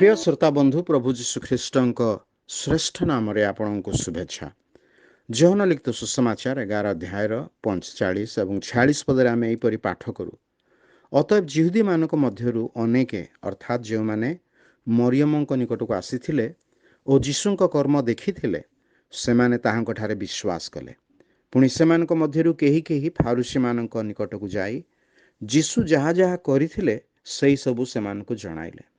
प्रिय श्रोता बंधु प्रभु जीशु ख्रीष्टଙ୍କ श्रेष्ठ नाम आपको शुभेच्छा। जौन लिखित सुसमाचार 11 अध्यायर 45 और 46 पदे आम यहीपरि पाठ करूँ। अतएव जिहुदी मानक मध्यरु अनेके अर्थात जो माने मरियमଙ୍କ निकटକୁ आसीथिले और जीशुଙ୍କ कर्म देखिथिले सेमाने ताहांक ठारे विश्वास कले। पुणी सेमानक मध्यरु केही केही फारुसी मानक निकटକୁ जाई जीशु जहा जहा करिथिले सेई सबु सेमानकु जणाइले।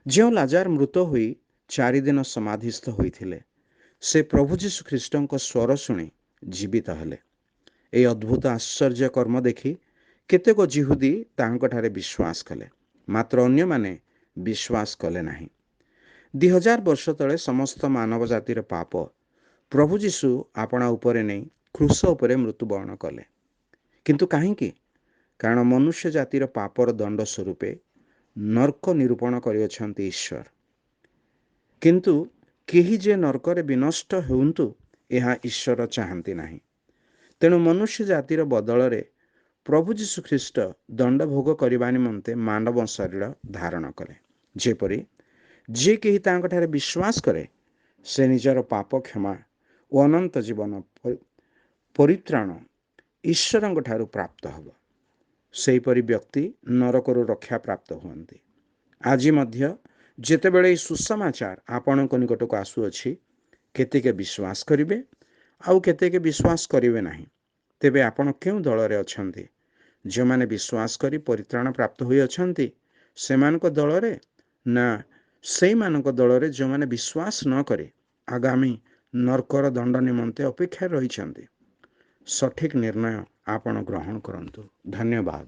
जो लाजार मृत होई 4 दिन समाधिस्थ होइथिले से प्रभु जीशु ख्रीष्टଙ୍କ स्वर शुणी जीवित हेले। ए अद्भुत आश्चर्य कर्म देखि केतेक जिहुदी ताहांक ठारे विश्वास कले, मात्र अन्य माने विश्वास कले नाही। 2000 वर्ष तले समस्त मानव जातिर पाप प्रभु जीशु आपणा उपरे नहीं क्रूस उपरे मृत्युवरण कले। किंतु काहींकि? कारण मनुष्य जातिर पापर दंड स्वरूपे नर्क निरूपण करियछन्ति ईश्वर। किंतु केही जे नर्करे विनष्ट हेउंतु एहा ईश्वर चाहंती नाही। तेणु मनुष्य जातिर बदलरे प्रभु जीशु ख्रीष्ट दंड भोग करबा निमंते मानव शरीर धारण कले। जेपरि जे केही तांक ठारे विश्वास करे से निजर पाप क्षमा और अनंत जीवन परित्राण ईश्वरंक ठारू प्राप्त हब। सेहीपरि व्यक्ति नरकरू रक्षा प्राप्त हुअन्ति। आज मध्य जेतेबेले सुसमाचार आपणक निकटक आसुअछि केतेके विश्वास करिवे आउ केतेके विश्वास करिवे नाही। तेबे आपण केउ दलरे अछन्ति? जो माने विश्वास करी परित्राण प्राप्त होई अछन्ति सेमानक दलरे ना सेई मानक दलरे जो माने विश्वास न करे आगामी नरकर दंड निमंते अपेक्षा रहिछन्ति? सठिक निर्णय आपण ग्रहण करंतु। धन्यवाद।